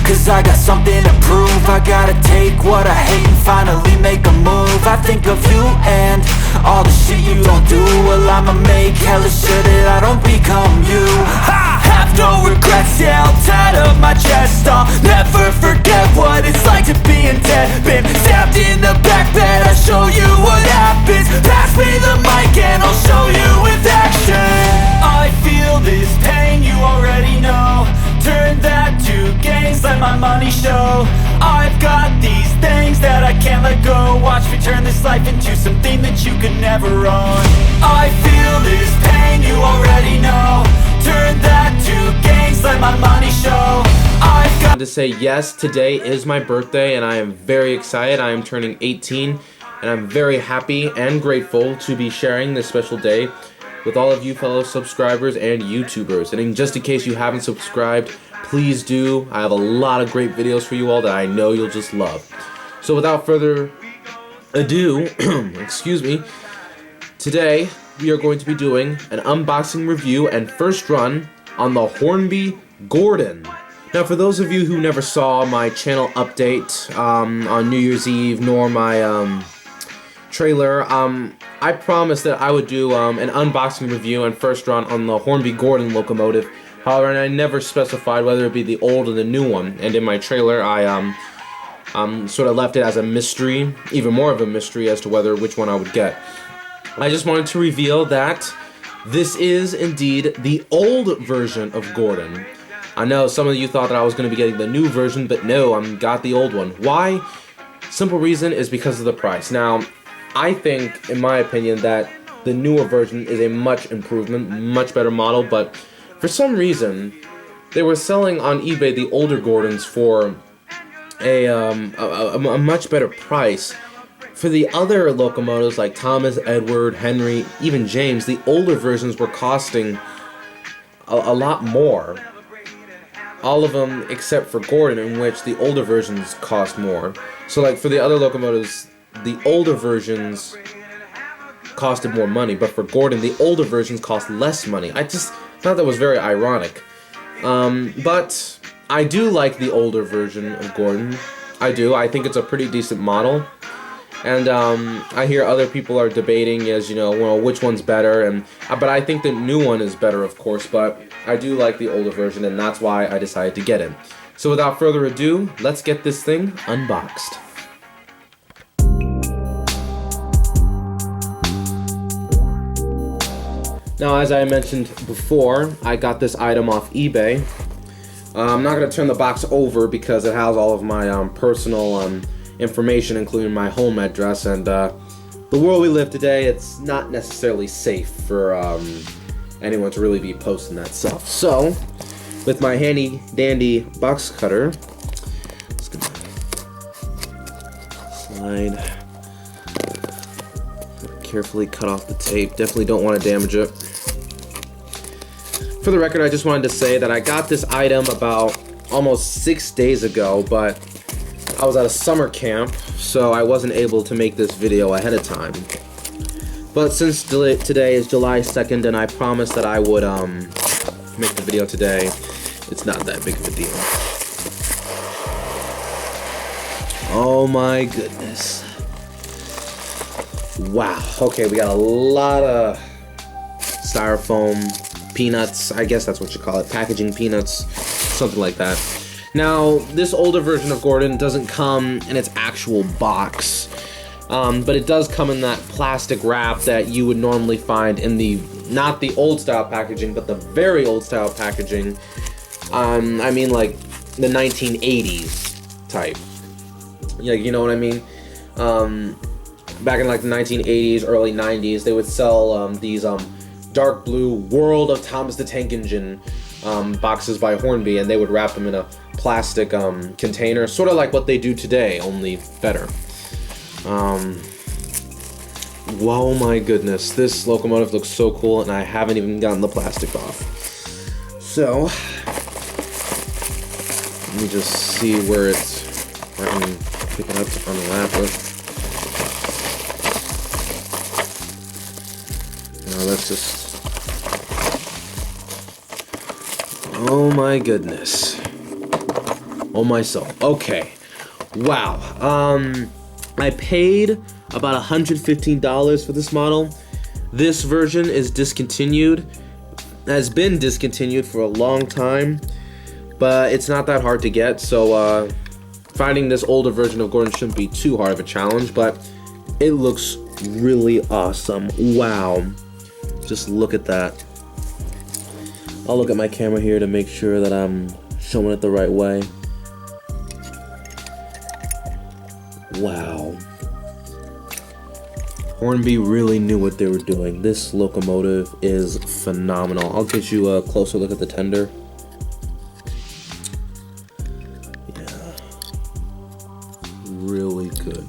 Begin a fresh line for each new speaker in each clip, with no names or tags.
cause I got something to prove. I gotta take what I hate and finally make a move. I think of you and all the shit you don't do. Well, I'ma make hella sure that I don't become you. I have no regrets, yeah, I'll tattle my chest. I'll never forget what it's like to be in debt. Been stabbed in the back bed, I'll show you what happens. Pass me the mic and I'll show you with action. I feel this pain, you already know. Turn that to gains, let my money show. I've got these things that I can't let go. Watch me turn this life into something that you could never own. I feel this pain, you already know. Turn that to gains, let my money show. I've got
to say yes, today is my birthday and I am very excited. I am turning 18 and I'm very happy and grateful to be sharing this special day with all of you fellow subscribers and YouTubers. And just in case you haven't subscribed, please do. I have a lot of great videos for you all that I know you'll just love. So without further ado, excuse me, today we are going to be doing an unboxing review and first run on the Hornby Gordon. Now, for those of you who never saw my channel update on New Year's Eve, nor my trailer, I promised that I would do an unboxing review and first run on the Hornby Gordon locomotive. However, I never specified whether it be the old or the new one, and in my trailer I sort of left it as a mystery, even more of a mystery as to which one I would get. I just wanted to reveal that this is indeed the old version of Gordon. I know some of you thought that I was going to be getting the new version, but no, I got the old one. Why? Simple reason is because of the price. Now, I think, in my opinion, that the newer version is a much improvement, much better model, but for some reason, they were selling on eBay the older Gordons for a much better price. For the other locomotives like Thomas, Edward, Henry, even James, the older versions were costing a lot more. All of them except for Gordon, in which the older versions cost more. So like for the other locomotives, the older versions costed more money, but for Gordon, the older versions cost less money. I just thought that was very ironic. But I do like the older version of Gordon. I do. I think it's a pretty decent model. And I hear other people are debating as, you know, well, which one's better, but I think the new one is better, of course, but I do like the older version, and that's why I decided to get it. So without further ado, let's get this thing unboxed. Now, as I mentioned before, I got this item off eBay. I'm not going to turn the box over because it has all of my personal information, including my home address, and the world we live today, it's not necessarily safe for anyone to really be posting that stuff. So, with my handy dandy box cutter, just gonna slide, carefully cut off the tape. Definitely don't want to damage it. For the record, I just wanted to say that I got this item about almost 6 days ago, but I was at a summer camp, so I wasn't able to make this video ahead of time. But since today is July 2nd and I promised that I would make the video today, it's not that big of a deal. Oh my goodness. Wow. Okay, we got a lot of styrofoam, peanuts, I guess that's what you call it, packaging peanuts, something like that. Now, this older version of Gordon doesn't come in its actual box, but it does come in that plastic wrap that you would normally find in the, not the old style packaging, but the very old style packaging. I mean like the 1980s type. Yeah, you know what I mean? Back in like the 1980s, early 90s, they would sell these dark blue World of Thomas the Tank Engine boxes by Hornby, and they would wrap them in a plastic container, sort of like what they do today, only better. Whoa, my goodness, this locomotive looks so cool, and I haven't even gotten the plastic off. So, let me just see where I can pick it up to unwrap it. Now let's just... Oh my goodness. on myself. Okay. Wow. I paid about $115 for this model. This version is discontinued. Has been discontinued for a long time, but it's not that hard to get, so finding this older version of Gordon shouldn't be too hard of a challenge, but it looks really awesome. Wow. Just look at that. I'll look at my camera here to make sure that I'm showing it the right way. Wow. Hornby really knew what they were doing. This locomotive is phenomenal. I'll get you a closer look at the tender. Yeah. Really good.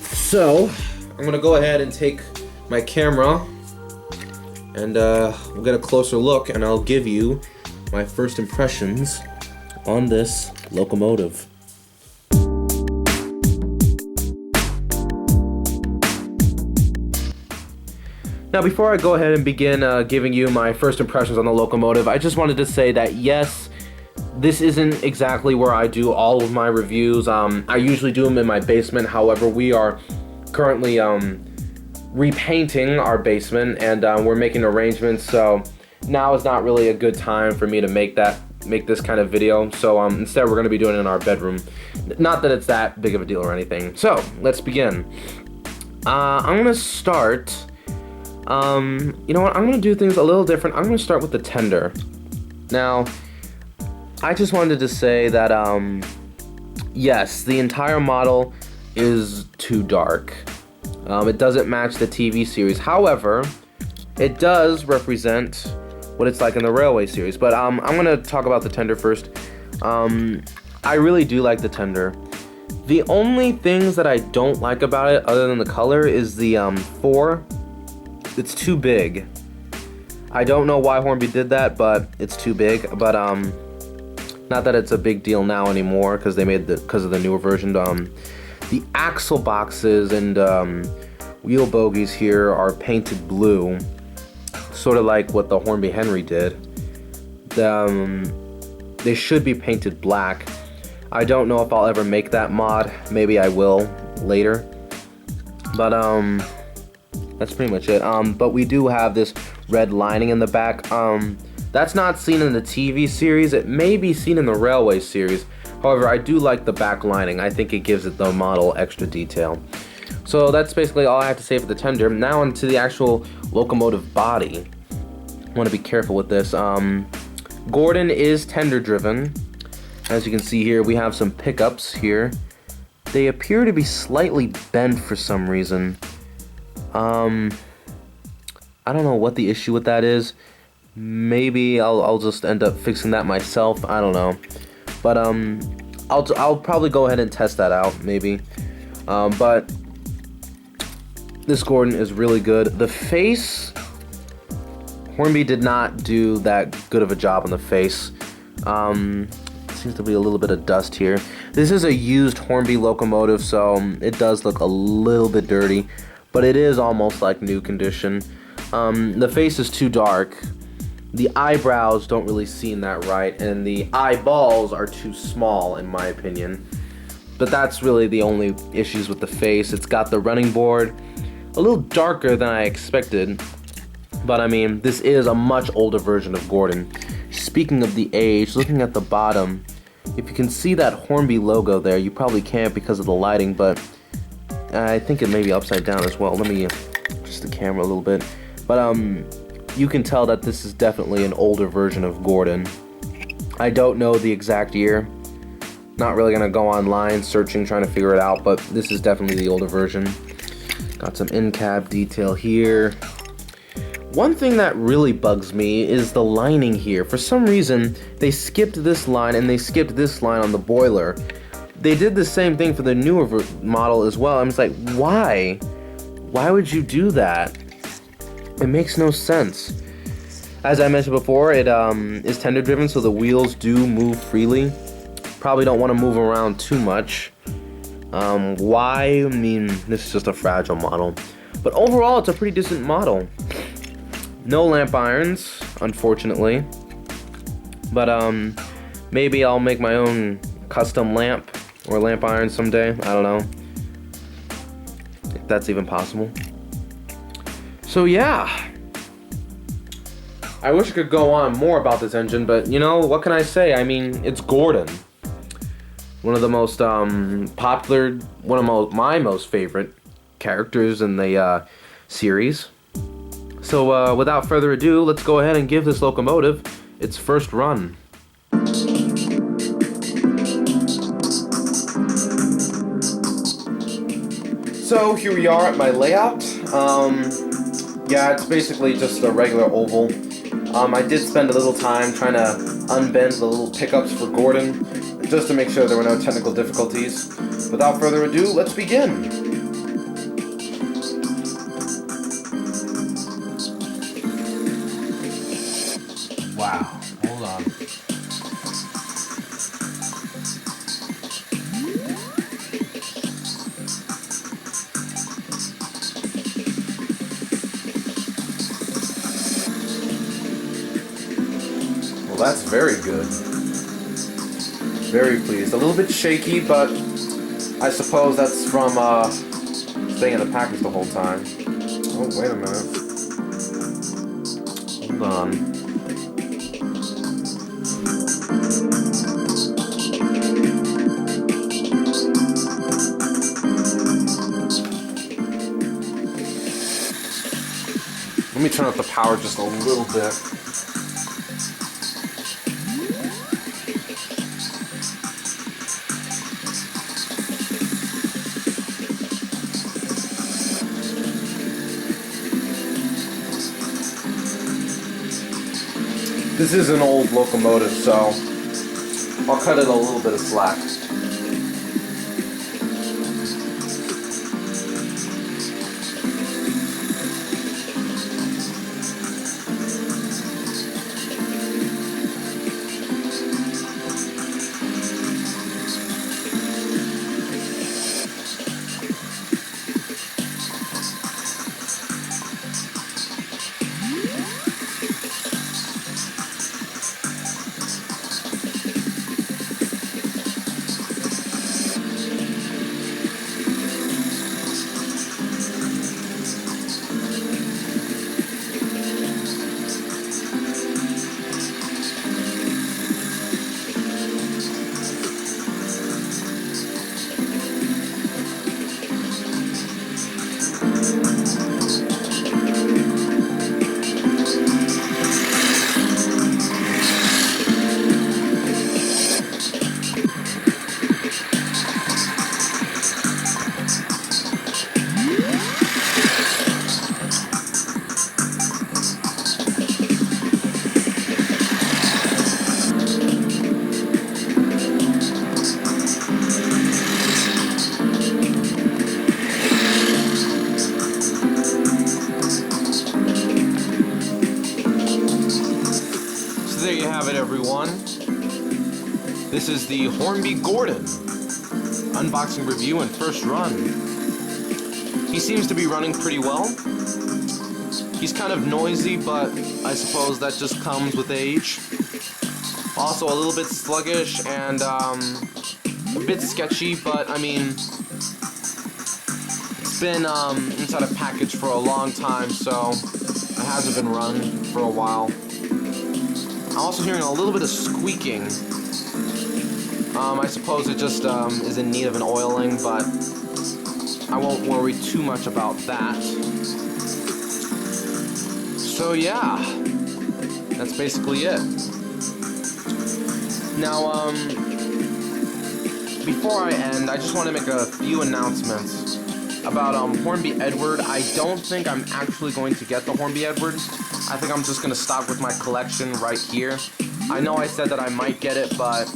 So, I'm gonna go ahead and take my camera and we'll get a closer look and I'll give you my first impressions on this locomotive. Now, before I go ahead and begin giving you my first impressions on the locomotive, I just wanted to say that yes, this isn't exactly where I do all of my reviews. I usually do them in my basement. However, we are currently repainting our basement and we're making arrangements, so now is not really a good time for me to make this kind of video. So instead we're going to be doing it in our bedroom. Not that it's that big of a deal or anything. So let's begin. I'm gonna start. You know what? I'm gonna do things a little different. I'm gonna start with the tender. Now, I just wanted to say that yes, the entire model is too dark. It doesn't match the TV series. However, it does represent what it's like in the Railway series. But I'm gonna talk about the tender first. I really do like the tender. The only things that I don't like about it, other than the color, is the 4. It's too big. I don't know why Hornby did that, but it's too big. But not that it's a big deal now anymore, because of the newer version. The axle boxes and wheel bogies here are painted blue, sort of like what the Hornby Henry did. They should be painted black. I don't know if I'll ever make that mod. Maybe I will later. But that's pretty much it. But we do have this red lining in the back. That's not seen in the TV series. It may be seen in the Railway series. However, I do like the back lining. I think it gives it the model extra detail. So that's basically all I have to say for the tender. Now onto the actual locomotive body. I want to be careful with this. Gordon is tender driven. As you can see here, we have some pickups here. They appear to be slightly bent for some reason. I don't know what the issue with that is. Maybe I'll just end up fixing that myself. I don't know. But I'll probably go ahead and test that out, maybe. But this Gordon is really good. The face, Hornby did not do that good of a job on the face. Seems to be a little bit of dust here. This is a used Hornby locomotive, so it does look a little bit dirty, but it is almost like new condition. The face is too dark. The eyebrows don't really seem that right, and the eyeballs are too small, in my opinion. But that's really the only issues with the face. It's got the running board, a little darker than I expected. But I mean, this is a much older version of Gordon. Speaking of the age, looking at the bottom, if you can see that Hornby logo there, you probably can't because of the lighting, but I think it may be upside down as well. Let me adjust the camera a little bit. But you can tell that this is definitely an older version of Gordon. I don't know the exact year. Not really gonna go online searching, trying to figure it out, but this is definitely the older version. Got some in-cab detail here. One thing that really bugs me is the lining here. For some reason, they skipped this line and they skipped this line on the boiler. They did the same thing for the newer model as well. I'm just like, why? Why would you do that? It makes no sense. As I mentioned before, it is tender driven, so the wheels do move freely. Probably don't want to move around too much. Why? I mean, this is just a fragile model. But overall, it's a pretty decent model. No lamp irons, unfortunately. But Maybe I'll make my own custom lamp or lamp iron someday. I don't know if that's even possible. So yeah, I wish I could go on more about this engine, but you know, what can I say? I mean, it's Gordon. One of the most popular, one of my most favorite characters in the series. So without further ado, let's go ahead and give this locomotive its first run. So here we are at my layout. Yeah, it's basically just a regular oval. I did spend a little time trying to unbend the little pickups for Gordon, just to make sure there were no technical difficulties. Without further ado, let's begin. Wow, hold on. Well, that's very good. Very pleased. A little bit shaky, but I suppose that's from staying in the package the whole time. Oh, wait a minute. Hold on. Let me turn up the power just a little bit. This is an old locomotive, so I'll cut it a little bit of slack. There you have it, everyone. This is the Hornby Gordon unboxing review and first run. He seems to be running pretty well. He's kind of noisy, but I suppose that just comes with age. Also a little bit sluggish and a bit sketchy, but I mean, it's been inside a package for a long time, so it hasn't been run for a while. I'm also hearing a little bit of squeaking. I suppose it just is in need of an oiling, but I won't worry too much about that. So yeah, that's basically it. Now, before I end, I just want to make a few announcements about Hornby Edward. I don't think I'm actually going to get the Hornby Edward. I think I'm just going to stop with my collection right here. I know I said that I might get it, but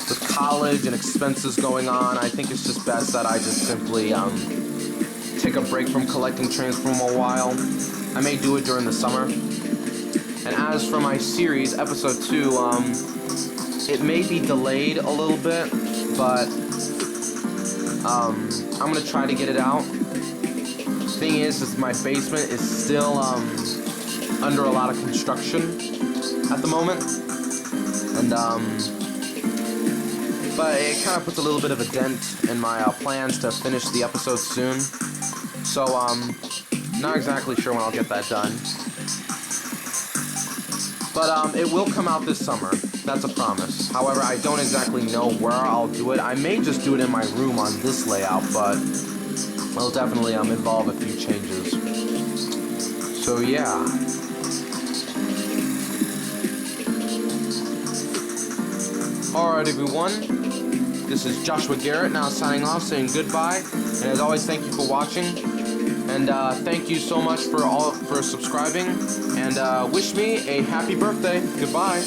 with college and expenses going on, I think it's just best that I just simply take a break from collecting trains for a while. I may do it during the summer. And as for my series, episode 2, it may be delayed a little bit, but I'm going to try to get it out. Thing is my basement is still under a lot of construction at the moment, and but it kind of puts a little bit of a dent in my plans to finish the episode soon. So not exactly sure when I'll get that done. But it will come out this summer. That's a promise. However, I don't exactly know where I'll do it. I may just do it in my room on this layout, but it'll definitely involve a few changes. So yeah. Alright everyone, this is Joshua Garrett now signing off, saying goodbye, and as always, thank you for watching, and thank you so much for subscribing, and wish me a happy birthday. Goodbye.